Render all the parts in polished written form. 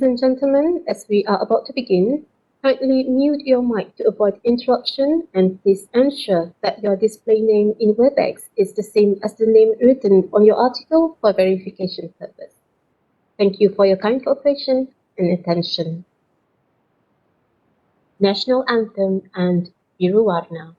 and gentlemen, as we are about to begin, kindly mute your mic to avoid interruption, and please ensure that your display name in WebEx is the same as the name written on your article for verification purpose. Thank you for your kind cooperation and attention. National Anthem and Biru Warna.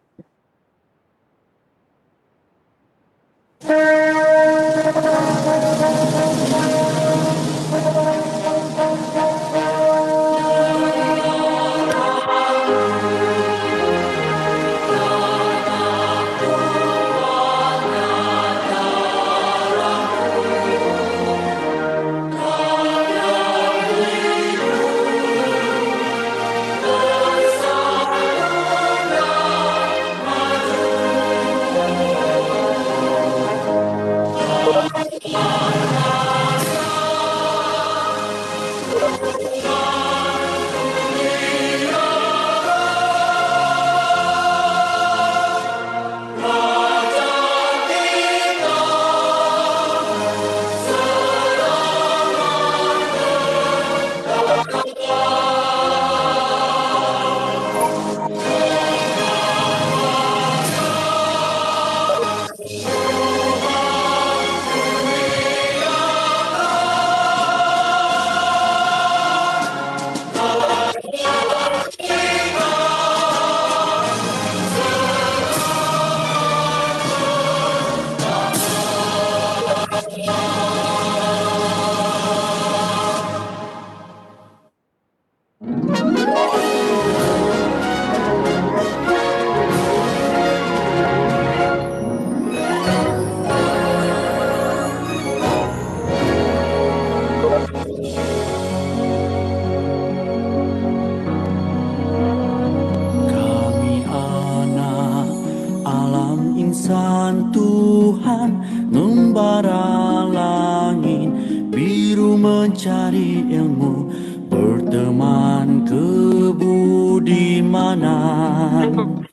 Insan Tuhan membara langit biru mencari ilmu berteman kebudimanan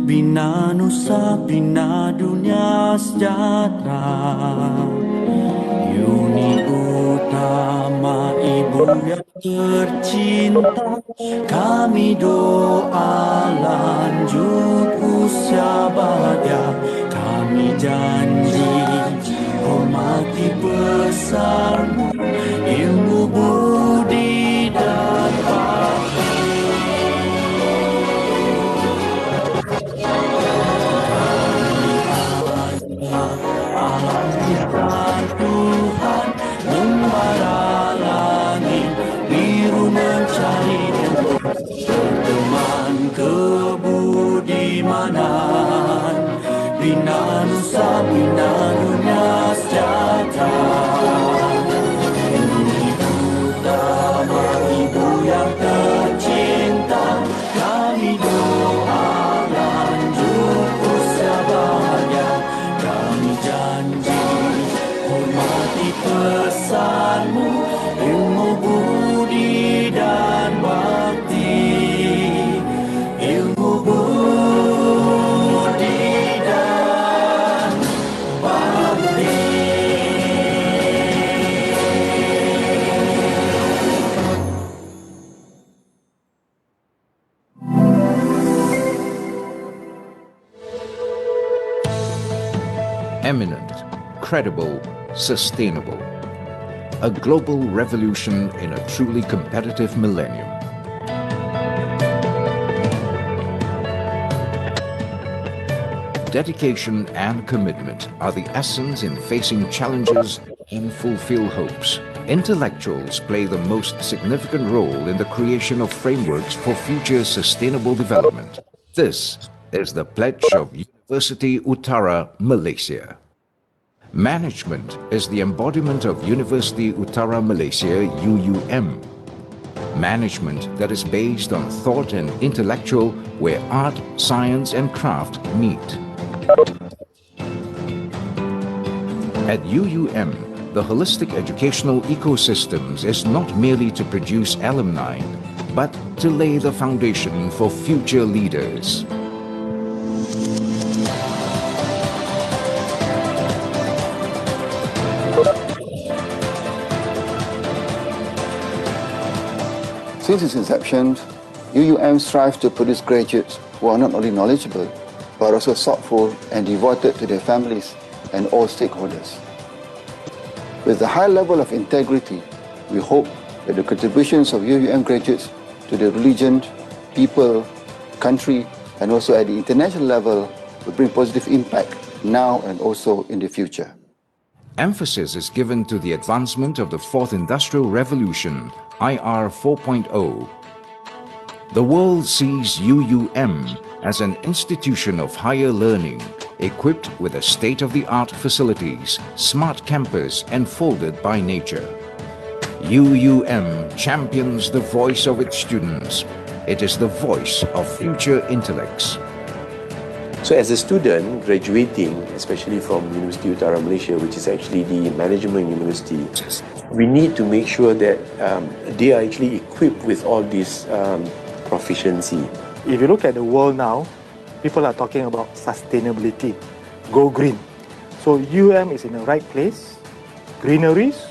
bina nusa bina dunia sejahtera Uni utama ibu yang tercinta kami doa lanjut usia bahagia kami janji hormati pesanmu ilmu budi dan bakti alam Tuhan Tuhan membara langit biru mencari ilmu berteman kebudimanan bina nusa bina dunia sejahtera Uni utama ibu yang tercinta kami doa lanjut usia bahagia kami janji hormati pesanmu ilmu budi dan bakti ilmu budi dan bakti. Eminent, credible, sustainable. A global revolution in a truly competitive millennium. Dedication and commitment are the essence in facing challenges and fulfill hopes. Intellectuals play the most significant role in the creation of frameworks for future sustainable development. This is the pledge of University Utara, Malaysia. Management is the embodiment of University Utara Malaysia, UUM. Management that is based on thought and intellectual, where art, science and craft meet. At UUM, the holistic educational ecosystems is not merely to produce alumni, but to lay the foundation for future leaders. Since its inception, UUM strives to produce graduates who are not only knowledgeable, but also thoughtful and devoted to their families and all stakeholders. With a high level of integrity, we hope that the contributions of UUM graduates to the religion, people, country, and also at the international level will bring positive impact now and also in the future. Emphasis is given to the advancement of the Fourth Industrial Revolution, IR 4.0. The world sees UUM as an institution of higher learning, equipped with a state-of-the-art facilities, smart campus, and folded by nature. UUM champions the voice of its students. It is the voice of future intellects. So as a student graduating, especially from University Utara Malaysia, which is actually the management university, we need to make sure that they are actually equipped with all this proficiency. If you look at the world now, people are talking about sustainability, go green. So UM is in the right place, greeneries,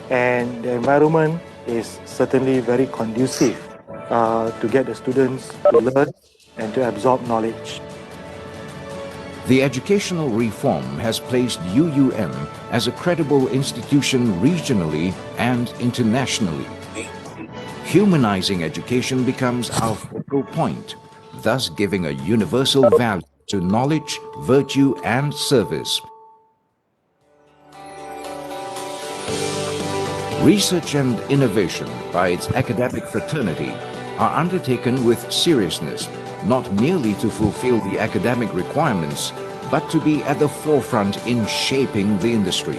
and the environment is certainly very conducive to get the students to learn and to absorb knowledge. The educational reform has placed UUM as a credible institution regionally and internationally. Humanizing education becomes our focal point, thus giving a universal value to knowledge, virtue, and service. Research and innovation by its academic fraternity are undertaken with seriousness, not merely to fulfill the academic requirements, but to be at the forefront in shaping the industry.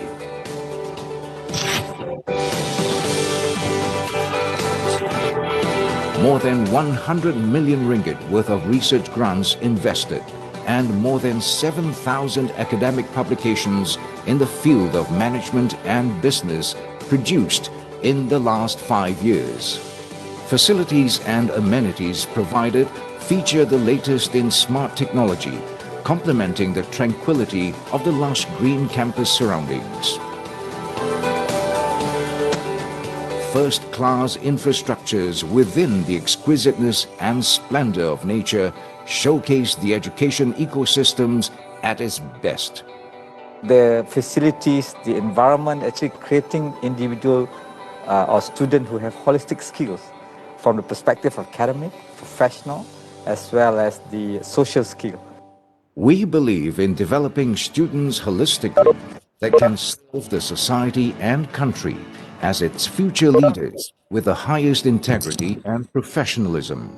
More than 100 million ringgit worth of research grants invested, and more than 7,000 academic publications in the field of management and business produced in the last 5 years. Facilities and amenities provided feature the latest in smart technology, complementing the tranquility of the lush green campus surroundings. First-class infrastructures within the exquisiteness and splendor of nature showcase the education ecosystems at its best. The facilities, the environment, actually creating individual or students who have holistic skills from the perspective of academic, professional, as well as the social skill. We believe in developing students holistically that can serve the society and country as its future leaders with the highest integrity and professionalism.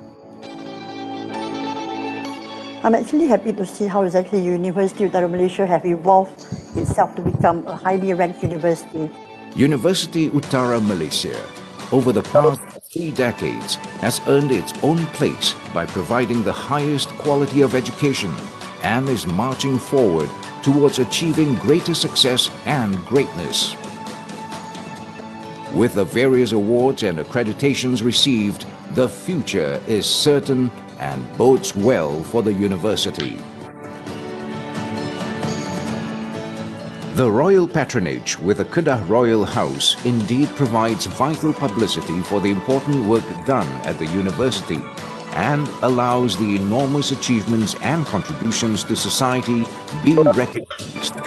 I'm actually happy to see how exactly University Utara Malaysia have evolved itself to become a highly ranked university. University Utara Malaysia, over the past 3 decades, has earned its own place by providing the highest quality of education and is marching forward towards achieving greater success and greatness. With the various awards and accreditations received, the future is certain and bodes well for the university. The royal patronage with the Kedah Royal House indeed provides vital publicity for the important work done at the university and allows the enormous achievements and contributions to society be recognized.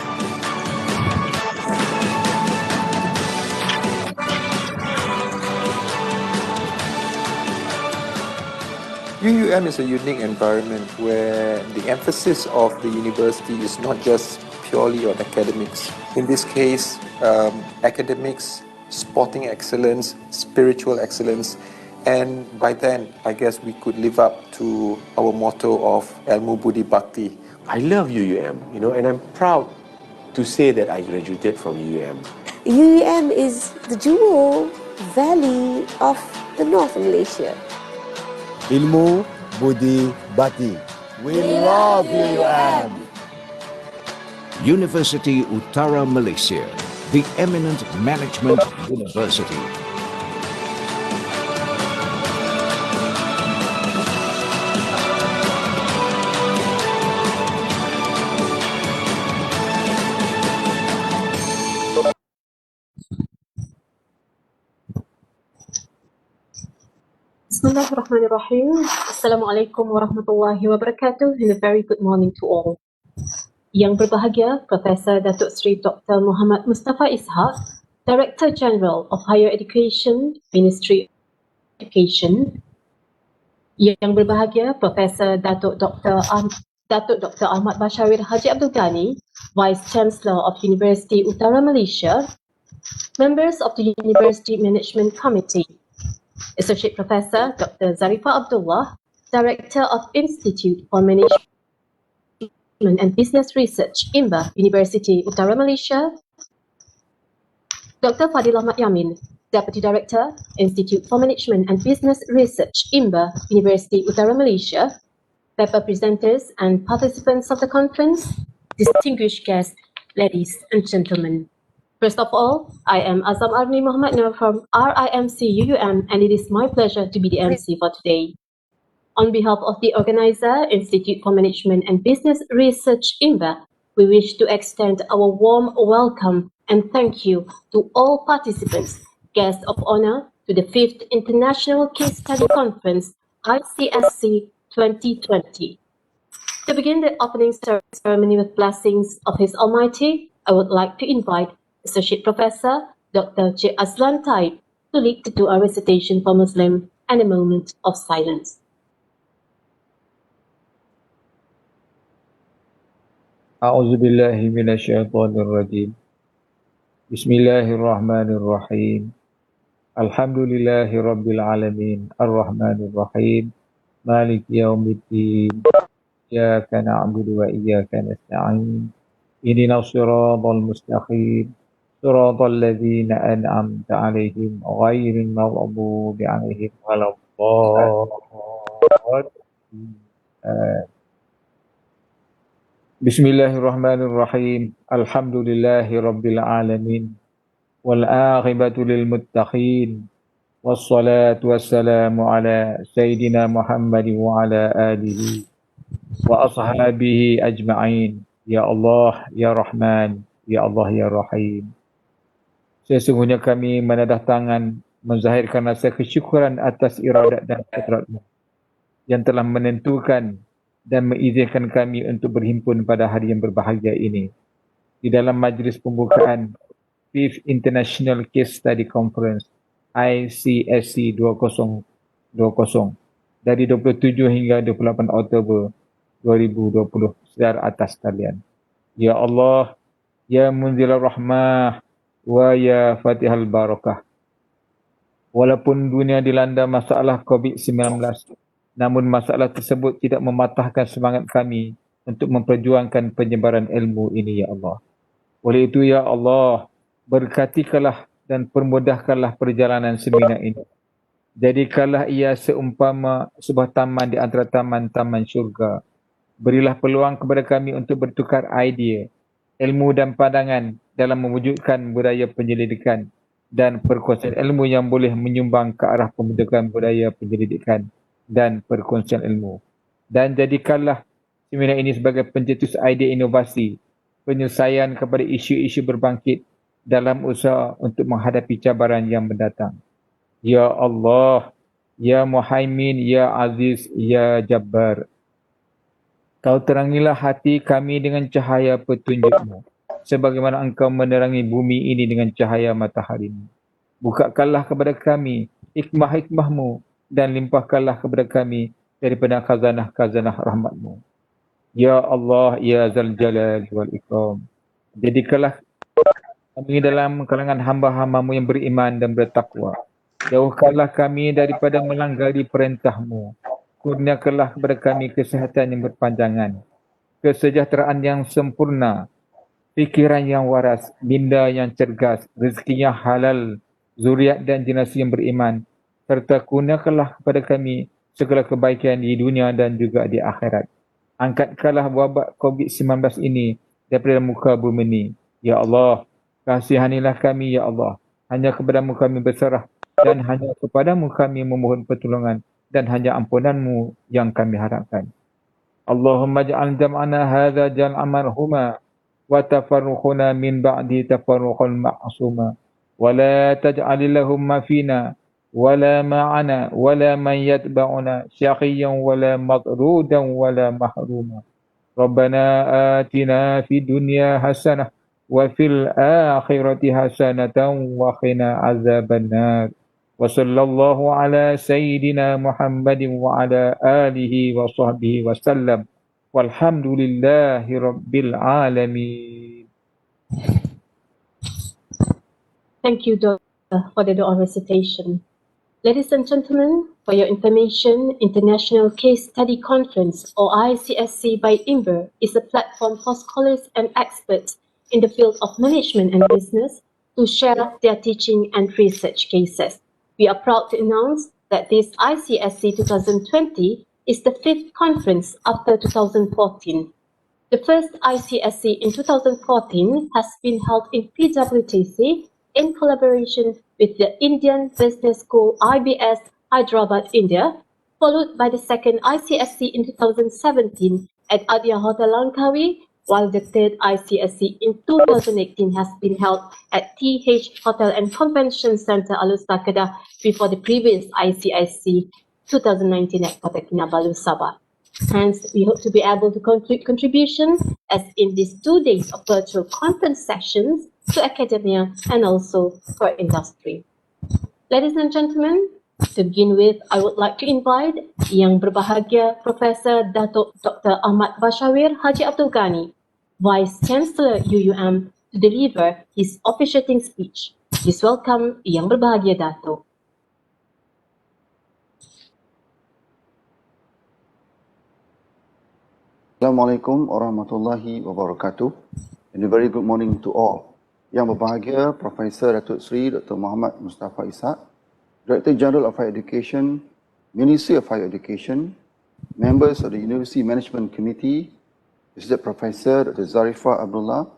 UUM is a unique environment where the emphasis of the university is not just purely on academics. In this case, academics, sporting excellence, spiritual excellence, and by then, I guess we could live up to our motto of Ilmu Budi Bakti. I love UUM, and I'm proud to say that I graduated from UUM. UUM is the jewel valley of the North Malaysia. Ilmu Budi Bakti. We love UUM. University Utara Malaysia, the eminent management university. Bismillahirrahmanirrahim. Assalamualaikum warahmatullahi wabarakatuh and a very good morning to all. Yang berbahagia, Profesor Dato Seri Dr. Mohamed Mustafa Ishak, Director General of Higher Education, Ministry of Education. Yang berbahagia, Profesor Dato Dr. Ahmad Basharir Haji Abdul Ghani, Vice Chancellor of University Utara Malaysia, members of the University Management Committee, Associate Professor Dr. Zarifah Abdullah, Director of Institute for Management and Business Research, IMBA, University Utara Malaysia, Dr. Fadil Ahmad Yamin, Deputy Director, Institute for Management and Business Research, IMBA, University Utara Malaysia, paper presenters and participants of the conference, distinguished guests, ladies and gentlemen. First of all, I am Azam Arni Muhammad Nur from RIMC UUM, and it is my pleasure to be the MC for today. On behalf of the organizer, Institute for Management and Business Research, IMBA, we wish to extend our warm welcome and thank you to all participants, guests of honor to the 5th International Case Study Conference, ICSC 2020. To begin the opening ceremony with blessings of His Almighty, I would like to invite Associate Professor Dr. J. Azlan Taib to lead the dua recitation for Muslim and a moment of silence. أعوذ بالله من الشيطان الرجيم بسم الله الرحمن الرحيم الحمد لله رب العالمين الرحمن الرحيم مالك يوم الدين إياك نعبد وإياك نستعين اهدنا الصراط المستقيم صراط الذين أنعمت عليهم غير المغضوب عليهم ولا الضالين. Bismillahirrahmanirrahim. Alhamdulillahi Rabbil Alamin. Wal'aqibatu lilmuttaqin. Wassalatu wassalamu ala Sayyidina Muhammad wa ala alihi wa ashabihi ajma'in. Ya Allah, Ya Rahman, Ya Allah, Ya Rahim. Sesungguhnya kami menadah tangan menzahirkan rasa kesyukuran atas iradat dan kodratmu yang telah menentukan dan mengizinkan kami untuk berhimpun pada hari yang berbahagia ini di dalam majlis pembukaan 5th International Case Study Conference ICSC 2020 dari 27 hingga 28 Oktober 2020 saudara atas sekalian. Ya Allah, Ya Munzilur Rahmah wa Ya Fatihal Barakah. Walaupun dunia dilanda masalah COVID-19, namun masalah tersebut tidak mematahkan semangat kami untuk memperjuangkan penyebaran ilmu ini, Ya Allah. Oleh itu, Ya Allah, berkatikanlah dan permudahkanlah perjalanan seminar ini. Jadikanlah ia seumpama sebuah taman di antara taman-taman syurga. Berilah peluang kepada kami untuk bertukar idea, ilmu dan pandangan dalam mewujudkan budaya penyelidikan dan perkongsian ilmu yang boleh menyumbang ke arah pembentukan budaya penyelidikan dan perkongsian ilmu. Dan jadikanlah seminar ini sebagai pencetus idea inovasi, penyelesaian kepada isu-isu berbangkit dalam usaha untuk menghadapi cabaran yang mendatang. Ya Allah, Ya Muhaimin, Ya Aziz, Ya Jabbar. Kau terangilah hati kami dengan cahaya petunjuk-Mu, sebagaimana Engkau menerangi bumi ini dengan cahaya matahari-Mu. Bukakanlah kepada kami hikmah-hikmah-Mu dan limpahkanlah kepada kami daripada khazanah-khazanah rahmat-Mu. Ya Allah, Ya Zal Jalal wal Ikram. Jadikanlah kami dalam kalangan hamba-hamba-Mu yang beriman dan bertakwa. Jauhkanlah kami daripada melanggari perintah-Mu. Kurniakanlah kepada kami kesihatan yang berpanjangan, kesejahteraan yang sempurna, fikiran yang waras, minda yang cergas, rezeki yang halal, zuriat dan generasi yang beriman, serta kurniakanlah kepada kami segala kebaikan di dunia dan juga di akhirat. Angkatkanlah wabak COVID-19 ini daripada muka bumi ini. Ya Allah, kasihanilah kami, Ya Allah. Hanya kepadamu kami berserah dan hanya kepadamu kami memohon pertolongan dan hanya ampunanmu yang kami harapkan. Allahumma ja'al jam'ana hadha jam'an marhuma wa tafarruquna min ba'di tafarruqan ma'suma wa la taj'alillahumma fina ولا معنا ولا من يتبعنا شقيا ولا مطرودا ولا محروما. ربنا آتنا في الدنيا حسنة وفي الآخرة حسنة وقنا عذاب النار. وصلى الله على سيدنا محمد وعلى آله وصحبه وسلم والحمد لله رب العالمين. Thank you, Doctor, for the dua recitation. Ladies and gentlemen, for your information, International Case Study Conference, or ICSC by IMBER, is a platform for scholars and experts in the field of management and business to share their teaching and research cases. We are proud to announce that this ICSC 2020 is the 5th conference after 2014. The first ICSC in 2014 has been held in PWTC in collaboration with the Indian Business School IBS Hyderabad, India, followed by the second ICSC in 2017 at Adia Hotel Langkawi, while the third ICSC in 2018 has been held at TH Hotel and Convention Center Alustar Kedah before the previous ICSC 2019 at Kota Kinabalu, Sabah. Hence, we hope to be able to conclude contributions as in these 2 days of virtual conference sessions to academia and also for industry. Ladies and gentlemen, to begin with, I would like to invite Yang Berbahagia Professor Dato Dr. Ahmad Bashawir Haji Abdul Ghani, Vice Chancellor UUM, to deliver his officiating speech. Please welcome Yang Berbahagia Dato. Assalamualaikum warahmatullahi wabarakatuh, and a very good morning to all. Yang berbahagia Profesor Datuk Seri Dr. Mohamed Mustafa Ishak, Director General of Higher Education, Ministry of Higher Education, members of the University Management Committee, Associate Professor Dr. Zarifah Abdullah,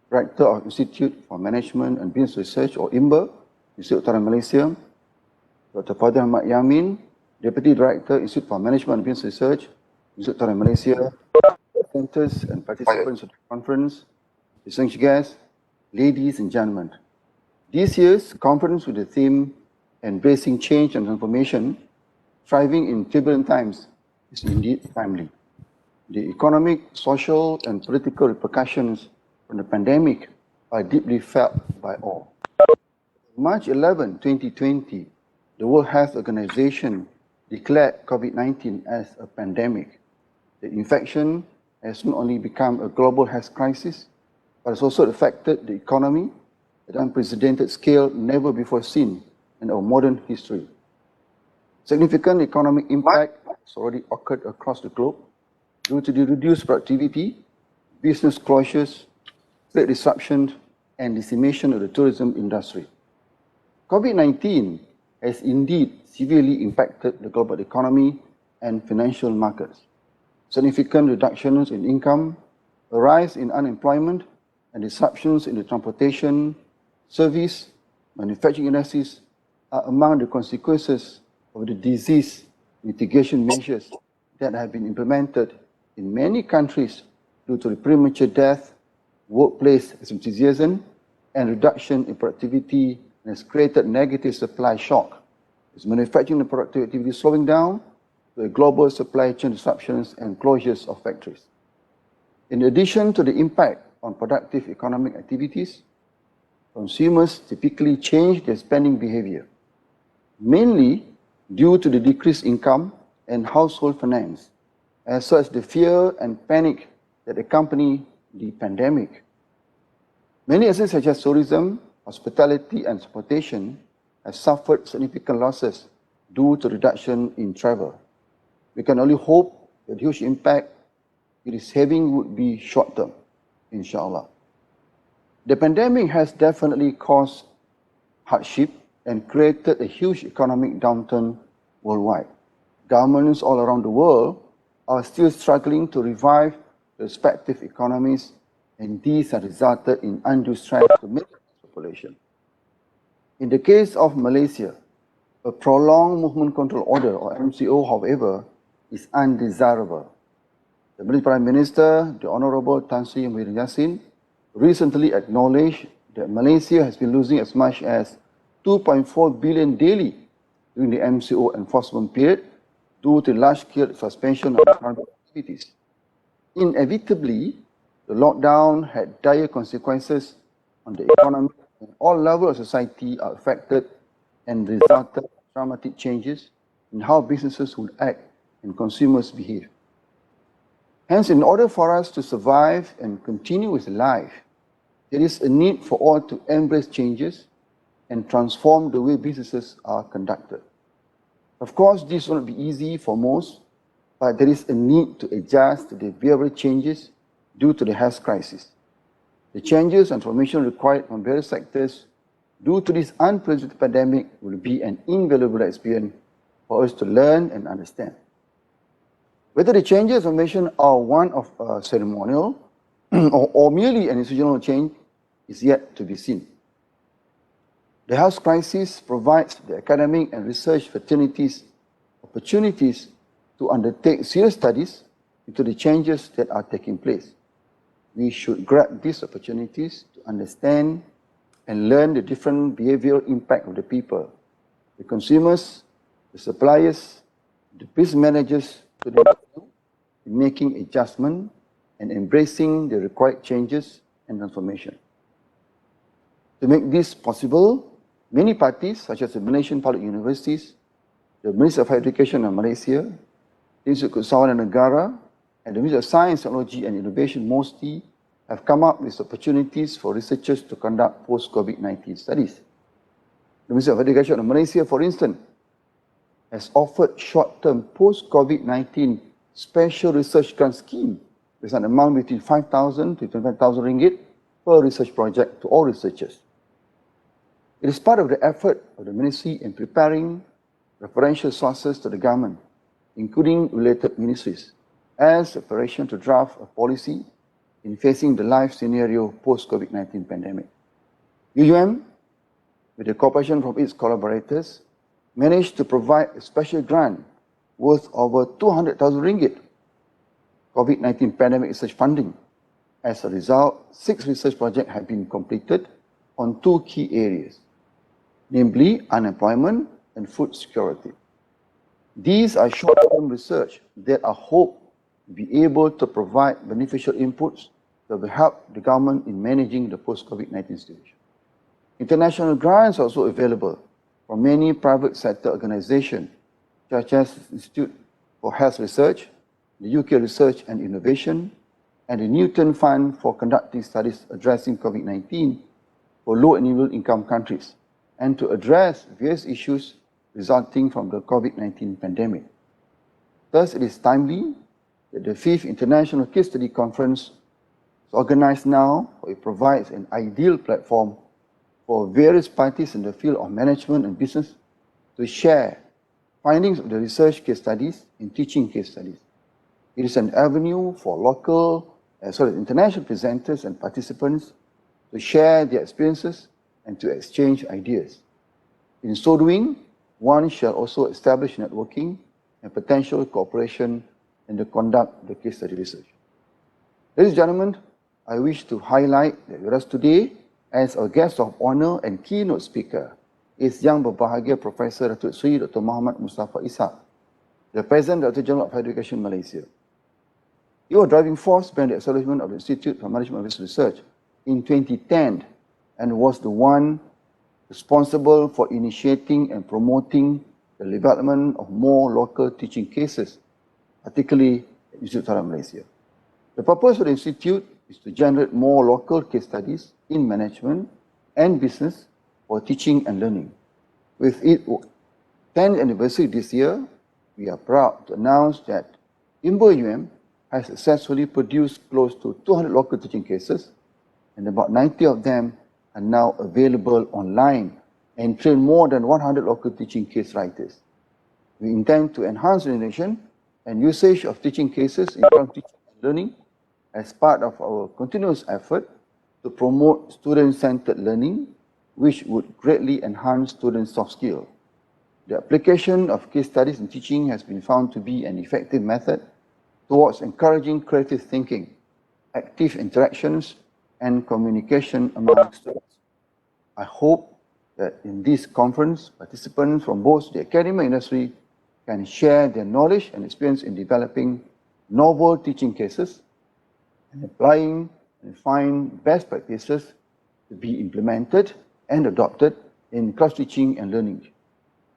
Director of Institute for Management and Business Research or IMBER, Institute Utara Malaysia, Dr. Fadil Ahmad Yamin, Deputy Director, Institute for Management and Business Research, Institute Utara Malaysia, presenters and participants of the conference, distinguished guests, ladies and gentlemen. This year's conference with the theme Embracing Change and Transformation, Thriving in Turbulent Times is indeed timely. The economic, social and political repercussions from the pandemic are deeply felt by all. March 11, 2020, the World Health Organization declared COVID-19 as a pandemic. The infection has not only become a global health crisis, but has also affected the economy at an unprecedented scale never before seen in our modern history. Significant economic impact has already occurred across the globe due to the reduced productivity, business closures, trade disruption, and decimation of the tourism industry. COVID-19 has indeed severely impacted the global economy and financial markets. Significant reductions in income, a rise in unemployment, and disruptions in the transportation, service, manufacturing industries are among the consequences of the disease mitigation measures that have been implemented in many countries due to the premature death, workplace absenteeism, and reduction in productivity, and has created negative supply shock. With manufacturing and productivity slowing down, the global supply chain disruptions and closures of factories. In addition to the impact on productive economic activities, consumers typically change their spending behavior, mainly due to the decreased income and household finance, as such the fear and panic that accompany the pandemic. Many assets such as tourism, hospitality and transportation have suffered significant losses due to reduction in travel. We can only hope that the huge impact it is having would be short-term, inshallah. The pandemic has definitely caused hardship and created a huge economic downturn worldwide. Governments all around the world are still struggling to revive their respective economies, and these have resulted in undue stress to the population. In the case of Malaysia, a prolonged movement control order, or MCO, however, is undesirable. The Malaysian Prime Minister, the Honourable Tan Sri Muhyiddin Yassin, recently acknowledged that Malaysia has been losing as much as 2.4 billion daily during the MCO enforcement period due to large-scale suspension of economic activities. Inevitably, the lockdown had dire consequences on the economy, and all levels of society are affected and resulted in dramatic changes in how businesses would act and consumers behave. Hence, in order for us to survive and continue with life, there is a need for all to embrace changes and transform the way businesses are conducted. Of course, this will not be easy for most, but there is a need to adjust to the behavioral changes due to the health crisis. The changes and transformation required from various sectors due to this unprecedented pandemic will be an invaluable experience for us to learn and understand. Whether the changes and transformation are one of ceremonial or merely an institutional change is yet to be seen. The health crisis provides the academic and research fraternities opportunities to undertake serious studies into the changes that are taking place. We should grab these opportunities to understand and learn the different behavioral impact of the people, the consumers, the suppliers, the business managers, to the in making adjustment and embracing the required changes and transformation. To make this possible, many parties, such as the Malaysian Public Universities, the Ministry of Education of Malaysia, the Institute Kesawanan Negara, and the Ministry of Science, Technology and Innovation, MOSTI, have come up with opportunities for researchers to conduct post-COVID-19 studies. The Ministry of Education of Malaysia, for instance, has offered short-term post-COVID-19 special research grant scheme with an amount between 5,000 to 25,000 ringgit per research project to all researchers. It is part of the effort of the Ministry in preparing referential sources to the government, including related ministries, as a preparation to draft a policy in facing the life scenario post-COVID-19 pandemic. UUM, with the cooperation from its collaborators, managed to provide a special grant worth over 200,000 ringgit COVID-19 pandemic research funding. As a result, 6 research projects have been completed on 2 key areas, namely unemployment and food security. These are short-term research that are hoped to be able to provide beneficial inputs that will help the government in managing the post-COVID-19 situation. International grants are also available from many private sector organizations, such as the Institute for Health Research, the UK Research and Innovation, and the Newton Fund for conducting studies addressing COVID-19 for low and middle income countries, and to address various issues resulting from the COVID-19 pandemic. Thus, it is timely that the 5th International Case Study Conference is organized now, for it provides an ideal platform for various parties in the field of management and business to share findings of the research case studies and teaching case studies. It is an avenue for local as well as international presenters and participants to share their experiences and to exchange ideas. In so doing, one shall also establish networking and potential cooperation in the conduct of the case study research. Ladies and gentlemen, I wish to highlight that with us today as our guest of honor and keynote speaker is Yang Berbahagia Professor Dato Seri Dr. Mohamed Mustafa Ishak, the President Director General of Education Malaysia. He was driving force behind the establishment of the Institute for Management of Research in 2010 and was the one responsible for initiating and promoting the development of more local teaching cases, particularly at Institute of Malaysia. The purpose of the Institute is to generate more local case studies in management and business for teaching and learning. With its 10th anniversary this year, we are proud to announce that UM has successfully produced close to 200 local teaching cases, and about 90 of them are now available online and train more than 100 local teaching case writers. We intend to enhance the innovation and usage of teaching cases in teaching and learning as part of our continuous effort to promote student-centered learning, which would greatly enhance students' soft skills. The application of case studies in teaching has been found to be an effective method towards encouraging creative thinking, active interactions, and communication among students. I hope that in this conference, participants from both the academic industry can share their knowledge and experience in developing novel teaching cases and applying and find best practices to be implemented and adopted in class teaching and learning.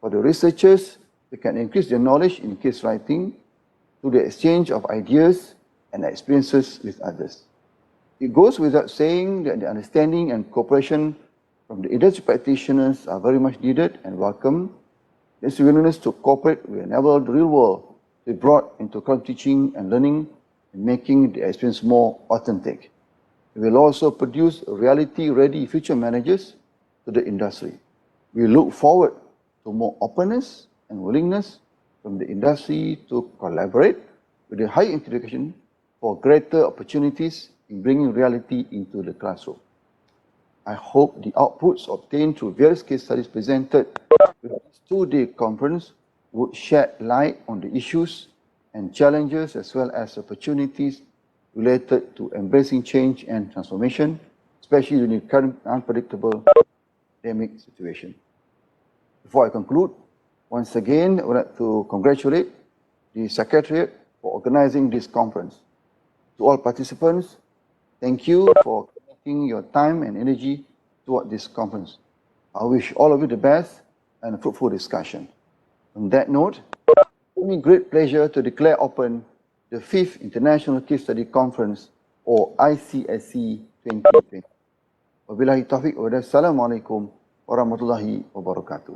For the researchers, they can increase their knowledge in case writing through the exchange of ideas and experiences with others. It goes without saying that the understanding and cooperation from the industry practitioners are very much needed and welcome. This willingness to cooperate will enable the real world to be brought into class teaching and learning and making the experience more authentic. It will also produce reality-ready future managers to the industry. We look forward to more openness and willingness from the industry to collaborate with the higher education for greater opportunities in bringing reality into the classroom. I hope the outputs obtained through various case studies presented with this two-day conference would shed light on the issues and challenges as well as opportunities related to embracing change and transformation, especially in the current unpredictable pandemic situation. Before I conclude, once again, I would like to congratulate the Secretariat for organizing this conference. To all participants, thank you for committing your time and energy toward this conference. I wish all of you the best and a fruitful discussion. On that note, it gives me great pleasure to declare open the 5th International Case Study Conference, or ICSC 2020. Wabillahi taufiq wa hidayah. Assalamualaikum warahmatullahi wabarakatuh.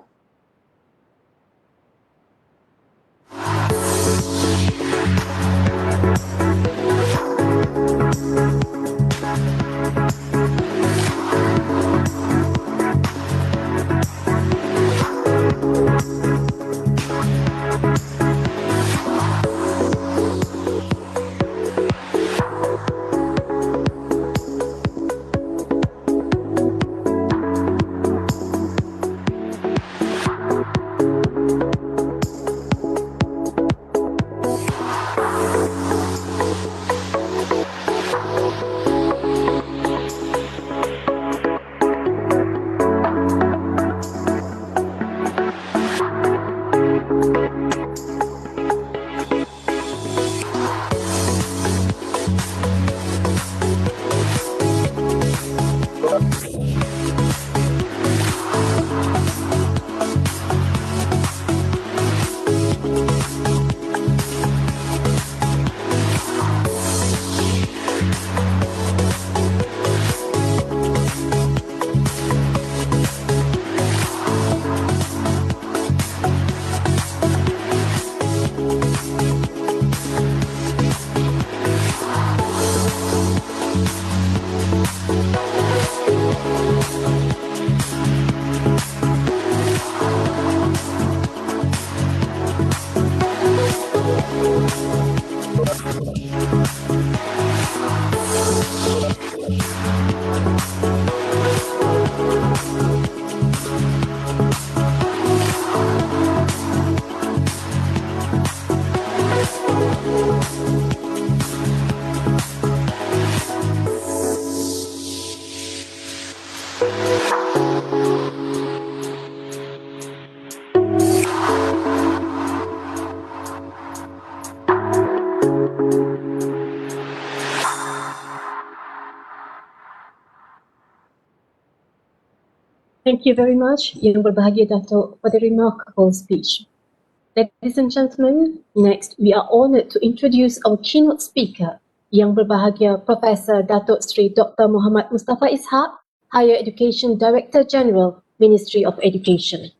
Thank you very much, Yang Berbahagia Dato, for the remarkable speech. Ladies and gentlemen, next we are honoured to introduce our keynote speaker, Yang Berbahagia Professor Dato Sri Dr. Muhammad Mustafa Ishak, Higher Education Director General, Ministry of Education.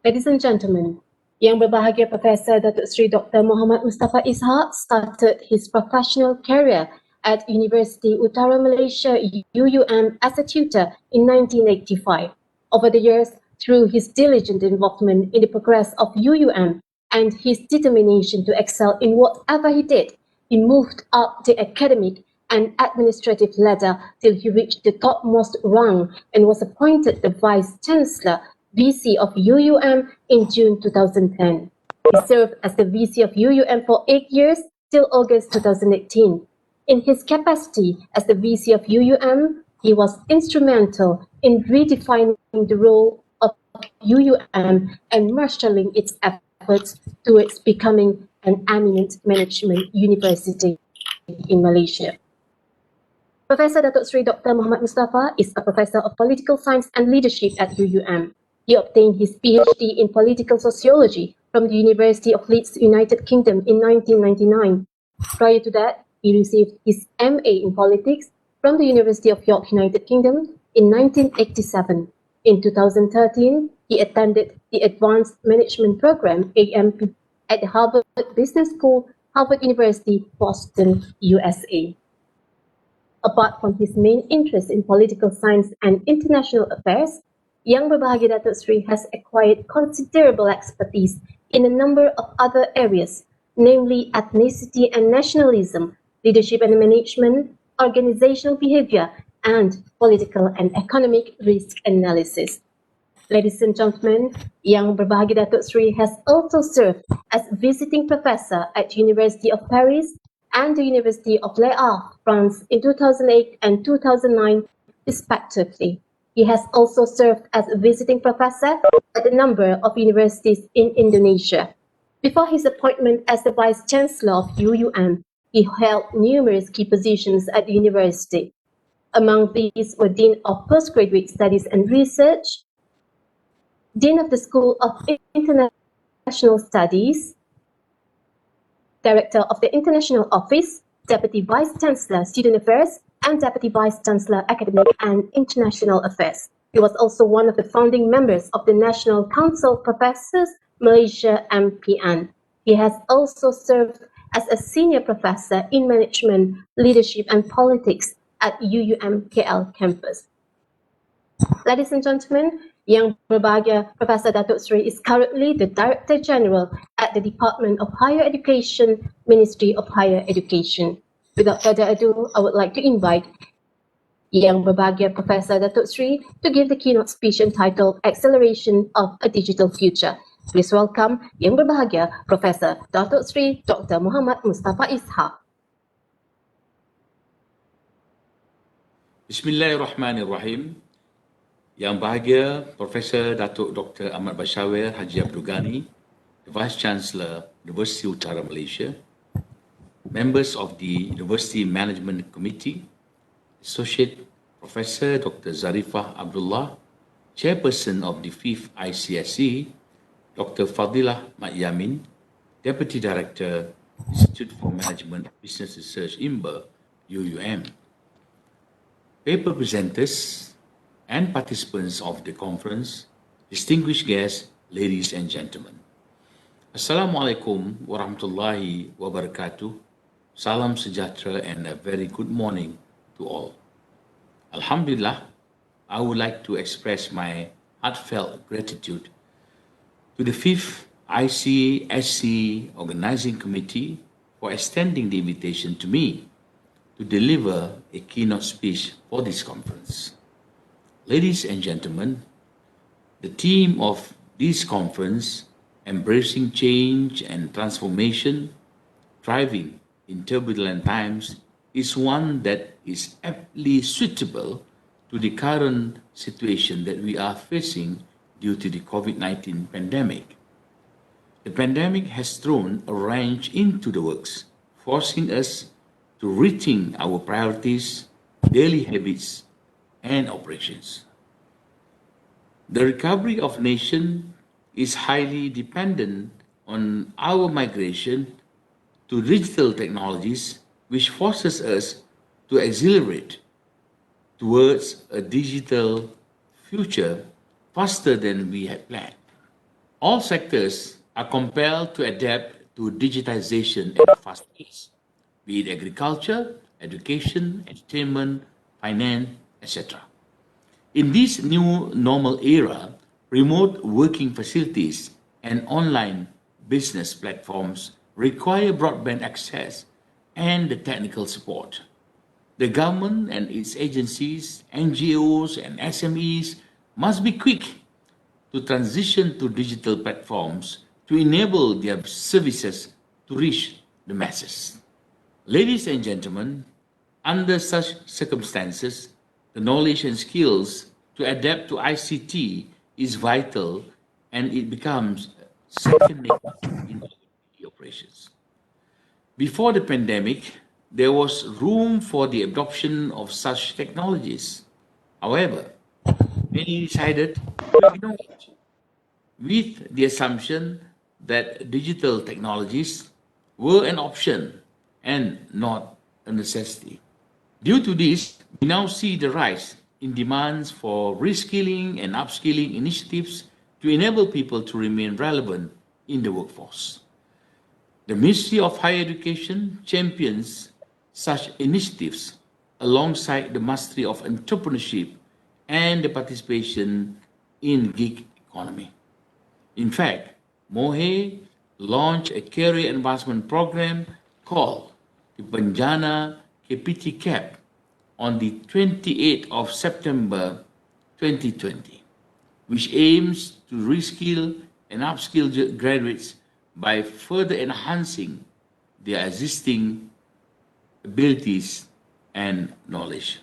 Ladies and gentlemen, Yang Berbahagia Professor Dato Sri Dr. Muhammad Mustafa Ishak started his professional career at University Utara Malaysia UUM as a tutor in 1985. Over the years, through his diligent involvement in the progress of UUM and his determination to excel in whatever he did, he moved up the academic and administrative ladder till he reached the topmost rung and was appointed the Vice Chancellor, VC of UUM in June 2010. He served as the VC of UUM for 8 years till August 2018. In his capacity as the VC of UUM, he was instrumental in redefining the role of UUM and marshalling its efforts towards becoming an eminent management university in Malaysia. Professor Dato Sri Dr. Muhammad Mustafa is a professor of political science and leadership at UUM. He obtained his PhD in political sociology from the University of Leeds, United Kingdom in 1999. Prior to that, he received his MA in politics from the University of York, United Kingdom in 1987. In 2013, he attended the Advanced Management Program AMP at the Harvard Business School, Harvard University, Boston, USA. Apart from his main interest in political science and international affairs, Yang Berbahagia Dato Sri has acquired considerable expertise in a number of other areas, namely ethnicity and nationalism, leadership and management, organizational behavior, and political and economic risk analysis. Ladies and gentlemen, Yang Berbahagia Dato Sri has also served as visiting professor at University of Paris and the University of Le Havre, France in 2008 and 2009, respectively. He has also served as a visiting professor at a number of universities in Indonesia. Before his appointment as the Vice Chancellor of UUM, he held numerous key positions at the university. Among these were Dean of Postgraduate Studies and Research, Dean of the School of International Studies, Director of the International Office, Deputy Vice Chancellor Student Affairs, and Deputy Vice Chancellor Academic and International Affairs. He was also one of the founding members of the National Council of Professors, Malaysia MPN. He has also served as a senior professor in management, leadership and politics at UUM KL campus. Ladies and gentlemen, Yang Berbahagia Professor Dato Sri is currently the Director General at the Department of Higher Education, Ministry of Higher Education. Without further ado, I would like to invite Yang Berbahagia Professor Dato Sri to give the keynote speech entitled Acceleration of a Digital Future. Please welcome Yang Berbahagia Professor Dato Sri Dr. Muhammad Mustafa Ishak. Bismillahirrahmanirrahim. Yang Bahagia Profesor Datuk Dr. Ahmad Bashawir Haji Abdul Ghani, the Vice Chancellor, University Utara Malaysia, members of the University Management Committee, Associate Professor Dr. Zarifah Abdullah, Chairperson of the 5th ICSC, Dr. Fadilah Mat Yamin, Deputy Director, Institute for Management Business Research, IMBA, UUM, paper presenters, and participants of the conference, distinguished guests, ladies and gentlemen. Assalamualaikum warahmatullahi wabarakatuh. Salam sejahtera and a very good morning to all. Alhamdulillah, I would like to express my heartfelt gratitude to the 5th ICSC Organizing Committee for extending the invitation to me to deliver a keynote speech for this conference. Ladies and gentlemen, the theme of this conference, Embracing Change and Transformation, Thriving in Turbulent Times, is one that is aptly suitable to the current situation that we are facing due to the COVID-19 pandemic. The pandemic has thrown a wrench into the works, forcing us to rethink our priorities, daily habits, and operations. The recovery of nation is highly dependent on our migration to digital technologies, which forces us to accelerate towards a digital future faster than we had planned. All sectors are compelled to adapt to digitization at a fast pace, be it agriculture, education, entertainment, finance, etc. In this new normal era, remote working facilities and online business platforms require broadband access and the technical support. The government and its agencies, NGOs and SMEs must be quick to transition to digital platforms to enable their services to reach the masses. Ladies and gentlemen, under such circumstances, the knowledge and skills to adapt to ICT is vital and it becomes second nature in daily operations. Before the pandemic, there was room for the adoption of such technologies. However, many decided to ignore it with the assumption that digital technologies were an option and not a necessity. Due to this, we now see the rise in demands for reskilling and upskilling initiatives to enable people to remain relevant in the workforce. The Ministry of Higher Education champions such initiatives alongside the mastery of entrepreneurship and the participation in gig economy. In fact, MOHE launched a career advancement program called the Penjana KPT CAP on the 28th of September 2020, which aims to reskill and upskill graduates by further enhancing their existing abilities and knowledge.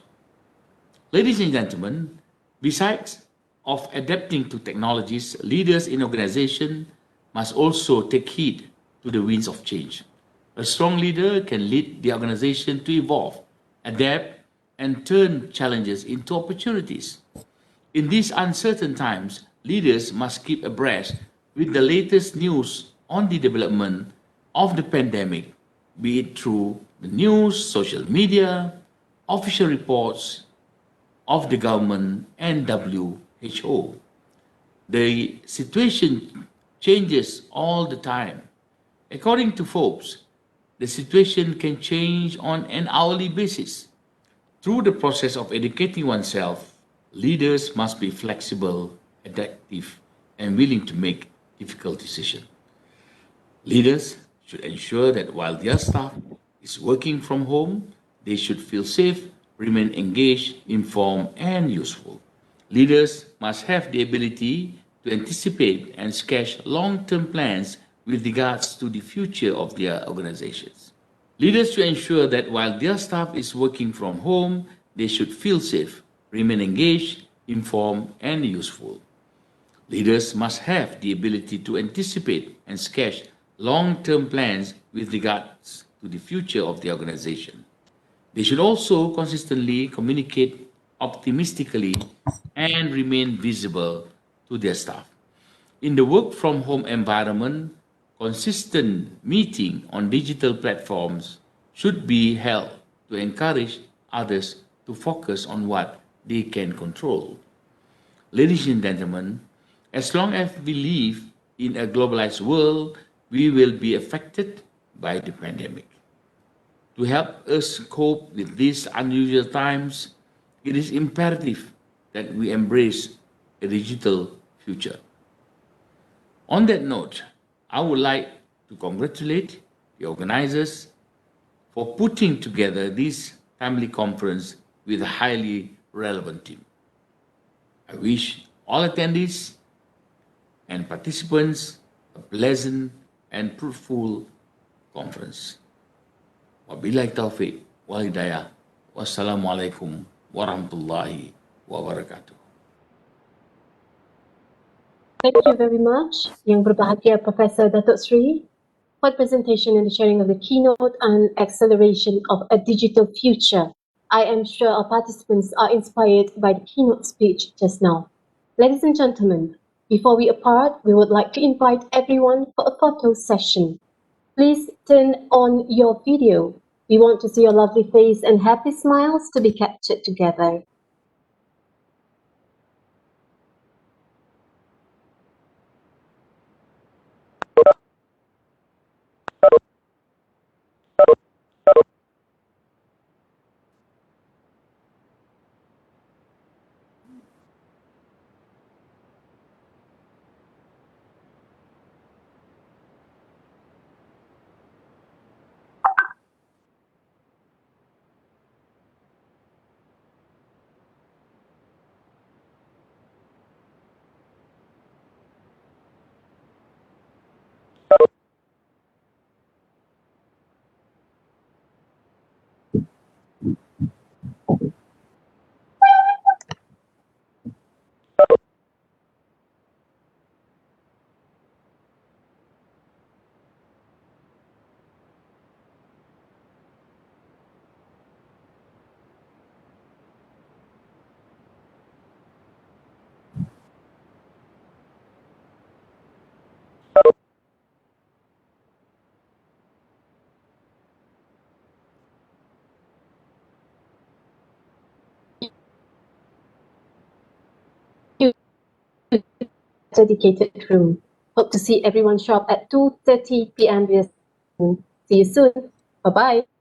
Ladies and gentlemen, besides of adapting to technologies, leaders in organization must also take heed to the winds of change. A strong leader can lead the organization to evolve, adapt, and turn challenges into opportunities. In these uncertain times, leaders must keep abreast with the latest news on the development of the pandemic, be it through the news, social media, official reports of the government, and WHO. The situation changes all the time. According to Forbes, the situation can change on an hourly basis. Through the process of educating oneself, leaders must be flexible, adaptive, and willing to make difficult decisions. Leaders should ensure that while their staff is working from home, they should feel safe, remain engaged, informed, and useful. Leaders must have the ability to anticipate and sketch long-term plans with regards to the future of their organizations. Leaders should ensure that while their staff is working from home, they should feel safe, remain engaged, informed, and useful. Leaders must have the ability to anticipate and sketch long-term plans with regards to the future of the organization. They should also consistently communicate optimistically and remain visible to their staff. In the work from home environment, consistent meeting on digital platforms should be held to encourage others to focus on what they can control. Ladies and gentlemen, as long as we live in a globalized world, we will be affected by the pandemic. To help us cope with these unusual times, it is imperative that we embrace a digital future. On that note, I would like to congratulate the organizers for putting together this timely conference with a highly relevant team. I wish all attendees and participants a pleasant and fruitful conference. Wabillahi taufiq wal hidayah. Wassalamualaikum warahmatullahi wabarakatuh. Thank you very much, Yang Berbahagia Professor Dato Seri, for the presentation and the sharing of the keynote on acceleration of a digital future. I am sure our participants are inspired by the keynote speech just now. Ladies and gentlemen, before we apart, we would like to invite everyone for a photo session. Please turn on your video. We want to see your lovely face and happy smiles to be captured together. dedicated room. Hope to see everyone show up at 2:30 p.m. See you soon. Bye-bye.